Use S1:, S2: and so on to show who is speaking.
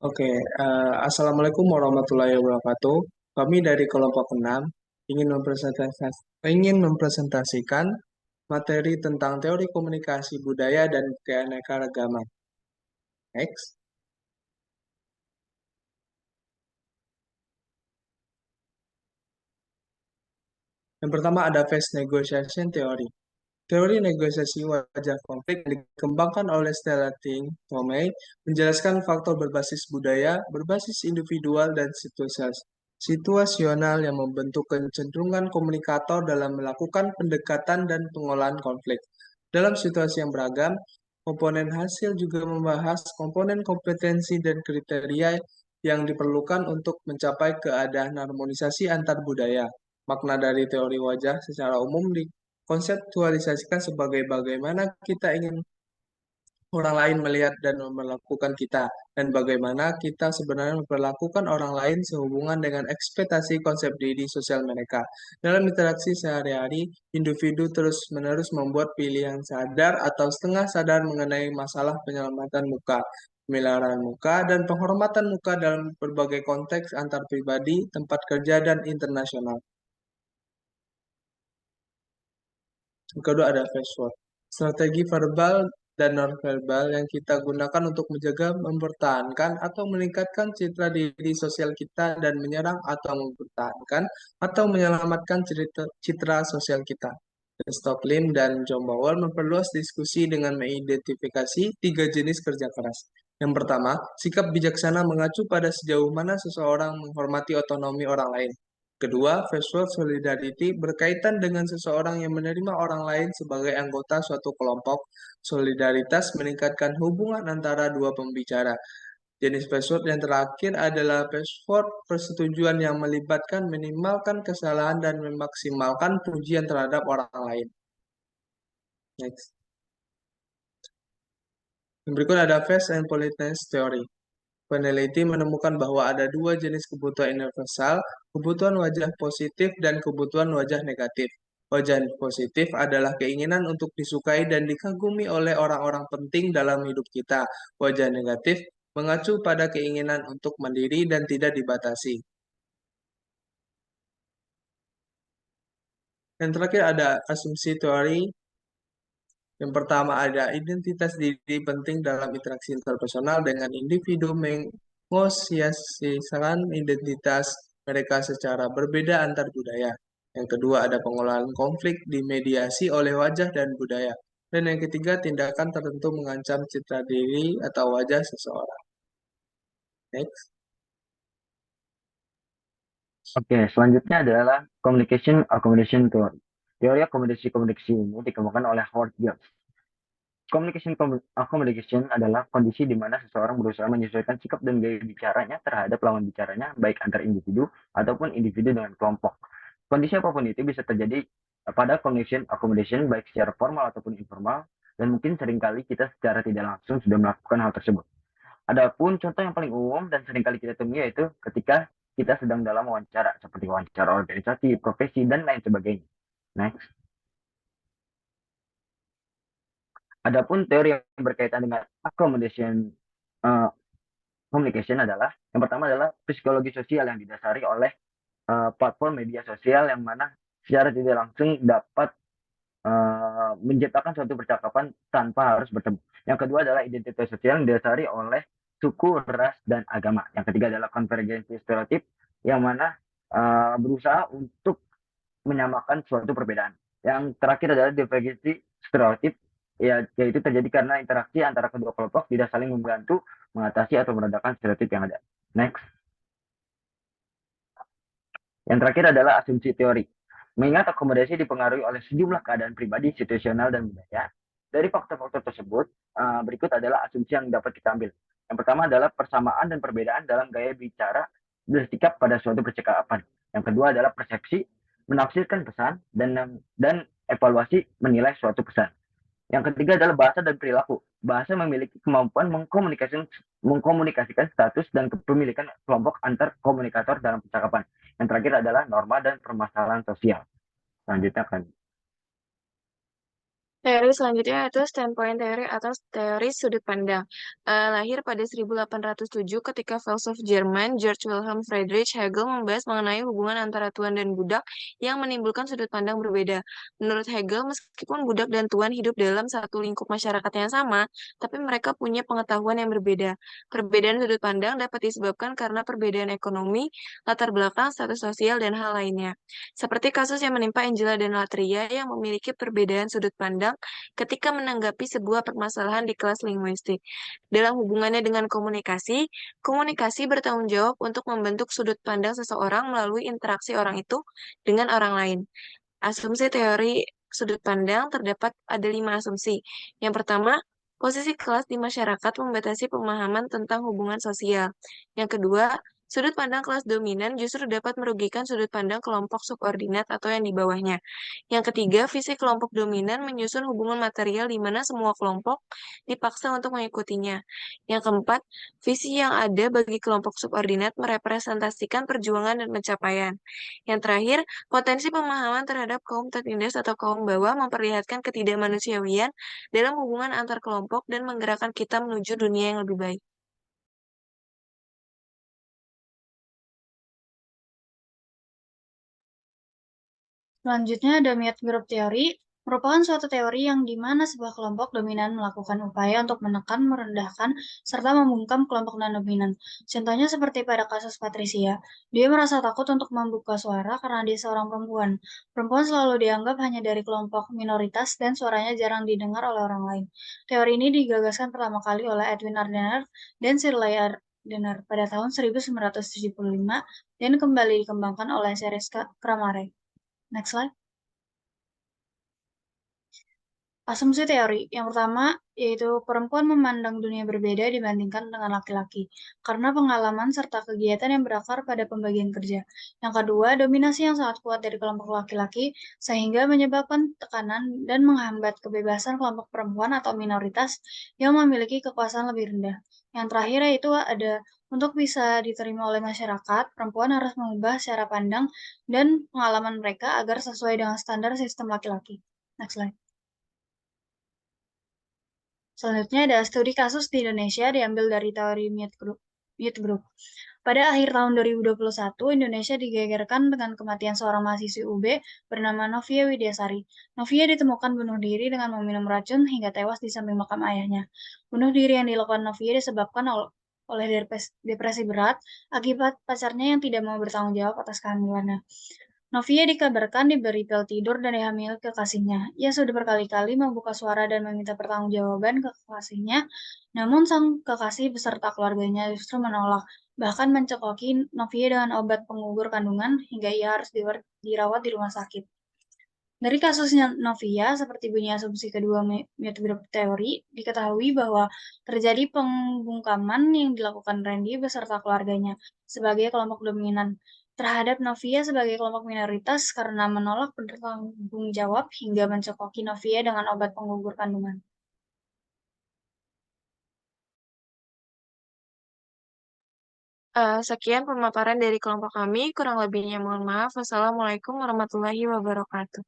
S1: Oke, Assalamualaikum warahmatullahi wabarakatuh. Kami dari kelompok 6 ingin mempresentasikan materi tentang teori komunikasi budaya dan keanekaragaman. Next. Yang pertama ada Phase Negotiation Theory. Teori negosiasi wajah konflik yang dikembangkan oleh Stella Ting Tomei menjelaskan faktor berbasis budaya, berbasis individual, dan situasional yang membentuk kecenderungan komunikator dalam melakukan pendekatan dan pengolahan konflik. Dalam situasi yang beragam, komponen hasil juga membahas komponen kompetensi dan kriteria yang diperlukan untuk mencapai keadaan harmonisasi antar budaya. Makna dari teori wajah secara umum konseptualisasikan sebagai bagaimana kita ingin orang lain melihat dan memperlakukan kita, dan bagaimana kita sebenarnya memperlakukan orang lain sehubungan dengan ekspektasi konsep diri sosial mereka. Dalam interaksi sehari-hari, individu terus-menerus membuat pilihan sadar atau setengah sadar mengenai masalah penyelamatan muka, pemeliharaan muka, dan penghormatan muka dalam berbagai konteks antar pribadi, tempat kerja, dan internasional. Yang kedua ada face word. Strategi verbal dan nonverbal yang kita gunakan untuk menjaga, mempertahankan, atau meningkatkan citra diri sosial kita dan menyerang atau mempertahankan atau menyelamatkan citra sosial kita. Stoklim dan John Bowell memperluas diskusi dengan mengidentifikasi tiga jenis kerja keras. Yang pertama, sikap bijaksana mengacu pada sejauh mana seseorang menghormati otonomi orang lain. Kedua, virtual solidarity berkaitan dengan seseorang yang menerima orang lain sebagai anggota suatu kelompok. Solidaritas meningkatkan hubungan antara dua pembicara. Jenis password yang terakhir adalah password persetujuan yang melibatkan minimalkan kesalahan dan memaksimalkan pujian terhadap orang lain. Next. Yang berikut ada Face and Politeness Theory. Peneliti menemukan bahwa ada dua jenis kebutuhan universal, kebutuhan wajah positif dan kebutuhan wajah negatif. Wajah positif adalah keinginan untuk disukai dan dikagumi oleh orang-orang penting dalam hidup kita. Wajah negatif mengacu pada keinginan untuk mandiri dan tidak dibatasi. Yang terakhir ada asumsi teori. Yang pertama ada identitas diri penting dalam interaksi interpersonal dengan individu mengosisikan identitas mereka secara berbeda antar budaya. Yang kedua ada pengolahan konflik dimediasi oleh wajah dan budaya. Dan yang ketiga tindakan tertentu mengancam citra diri atau wajah seseorang. Next.
S2: Oke, selanjutnya adalah communication accommodation theory. Teori akomodasi-komunikasi ini dikembangkan oleh Howard Gibbs. Accommodation adalah kondisi di mana seseorang berusaha menyesuaikan sikap dan gaya bicaranya terhadap lawan bicaranya, baik antar individu ataupun individu dengan kelompok. Kondisi apapun itu bisa terjadi pada communication accommodation, baik secara formal ataupun informal, dan mungkin seringkali kita secara tidak langsung sudah melakukan hal tersebut. Adapun contoh yang paling umum dan seringkali kita temui yaitu ketika kita sedang dalam wawancara, seperti wawancara organisasi, profesi, dan lain sebagainya. Next. Adapun teori yang berkaitan dengan accommodation uh, communication adalah, yang pertama adalah psikologi sosial yang didasari oleh platform media sosial yang mana secara tidak langsung dapat menciptakan suatu percakapan tanpa harus bertemu. Yang kedua adalah identitas sosial yang didasari oleh suku, ras, dan agama. Yang ketiga adalah konvergensi stereotip yang mana berusaha untuk menyamakan suatu perbedaan. Yang terakhir adalah divergensi stereotip, yaitu terjadi karena interaksi antara kedua kelompok tidak saling membantu mengatasi atau meredakan stereotip yang ada. Next. Yang terakhir adalah asumsi teori. Mengingat akomodasi dipengaruhi oleh sejumlah keadaan pribadi, situasional, dan budaya. Dari faktor-faktor tersebut, berikut adalah asumsi yang dapat kita ambil. Yang pertama adalah persamaan dan perbedaan dalam gaya bicara bersikap pada suatu percakapan. Yang kedua adalah persepsi, menafsirkan pesan, dan evaluasi menilai suatu pesan. Yang ketiga adalah bahasa dan perilaku. Bahasa memiliki kemampuan mengkomunikasikan status dan kepemilikan kelompok antar komunikator dalam percakapan. Yang terakhir adalah norma dan permasalahan sosial. Selanjutnya akan
S3: Teori selanjutnya yaitu standpoint theory atau teori sudut pandang. Lahir pada 1807 ketika filsuf Jerman George Wilhelm Friedrich Hegel membahas mengenai hubungan antara tuan dan budak yang menimbulkan sudut pandang berbeda. Menurut Hegel, meskipun budak dan tuan hidup dalam satu lingkup masyarakat yang sama, tapi mereka punya pengetahuan yang berbeda. Perbedaan sudut pandang dapat disebabkan karena perbedaan ekonomi, latar belakang, status sosial, dan hal lainnya. Seperti kasus yang menimpa Angela dan Latria yang memiliki perbedaan sudut pandang ketika menanggapi sebuah permasalahan di kelas linguistik. Dalam hubungannya dengan komunikasi, komunikasi bertanggung jawab untuk membentuk sudut pandang seseorang melalui interaksi orang itu dengan orang lain. Asumsi teori sudut pandang terdapat ada 5 asumsi. Yang pertama, posisi kelas di masyarakat membatasi pemahaman tentang hubungan sosial. Yang kedua, sudut pandang kelas dominan justru dapat merugikan sudut pandang kelompok subordinat atau yang di bawahnya. Yang ketiga, visi kelompok dominan menyusun hubungan material di mana semua kelompok dipaksa untuk mengikutinya. Yang keempat, visi yang ada bagi kelompok subordinat merepresentasikan perjuangan dan pencapaian. Yang terakhir, potensi pemahaman terhadap kaum tertindas atau kaum bawah memperlihatkan ketidakmanusiawian dalam hubungan antar kelompok dan menggerakkan kita menuju dunia yang lebih baik.
S4: Selanjutnya ada Meet Group Theory, merupakan suatu teori yang di mana sebuah kelompok dominan melakukan upaya untuk menekan, merendahkan, serta membungkam kelompok non-dominan. Contohnya seperti pada kasus Patricia, dia merasa takut untuk membuka suara karena dia seorang perempuan. Perempuan selalu dianggap hanya dari kelompok minoritas dan suaranya jarang didengar oleh orang lain. Teori ini digagaskan pertama kali oleh Edwin Ardener dan Shirley Ardener pada tahun 1975 dan kembali dikembangkan oleh Ceres Kramare. Next slide. Asumsi teori. Yang pertama, yaitu perempuan memandang dunia berbeda dibandingkan dengan laki-laki, karena pengalaman serta kegiatan yang berakar pada pembagian kerja. Yang kedua, dominasi yang sangat kuat dari kelompok laki-laki, sehingga menyebabkan tekanan dan menghambat kebebasan kelompok perempuan atau minoritas yang memiliki kekuasaan lebih rendah. Yang terakhir yaitu ada untuk bisa diterima oleh masyarakat, perempuan harus mengubah cara pandang dan pengalaman mereka agar sesuai dengan standar sistem laki-laki. Next slide. Selanjutnya ada studi kasus di Indonesia diambil dari teori Mute Group. Pada akhir tahun 2021, Indonesia digegerkan dengan kematian seorang mahasiswi UB bernama Novia Widyasari. Novia ditemukan bunuh diri dengan meminum racun hingga tewas di samping makam ayahnya. Bunuh diri yang dilakukan Novia disebabkan oleh depresi berat akibat pacarnya yang tidak mau bertanggung jawab atas kehamilannya. Novia dikabarkan diberi pil tidur dan dihamili kekasihnya. Ia sudah berkali-kali membuka suara dan meminta pertanggungjawaban ke kekasihnya, namun sang kekasih beserta keluarganya justru menolak, bahkan mencekoki Novia dengan obat penggugur kandungan hingga ia harus dirawat di rumah sakit. Dari kasusnya Novia, seperti bunyi asumsi kedua Mute Group Theory, diketahui bahwa terjadi pembungkaman yang dilakukan Randy beserta keluarganya sebagai kelompok dominan terhadap Novia sebagai kelompok minoritas karena menolak bertanggung jawab hingga mencekoki Novia dengan obat penggugur kandungan.
S3: Sekian pemaparan dari kelompok kami, kurang lebihnya mohon maaf. Wassalamualaikum warahmatullahi wabarakatuh.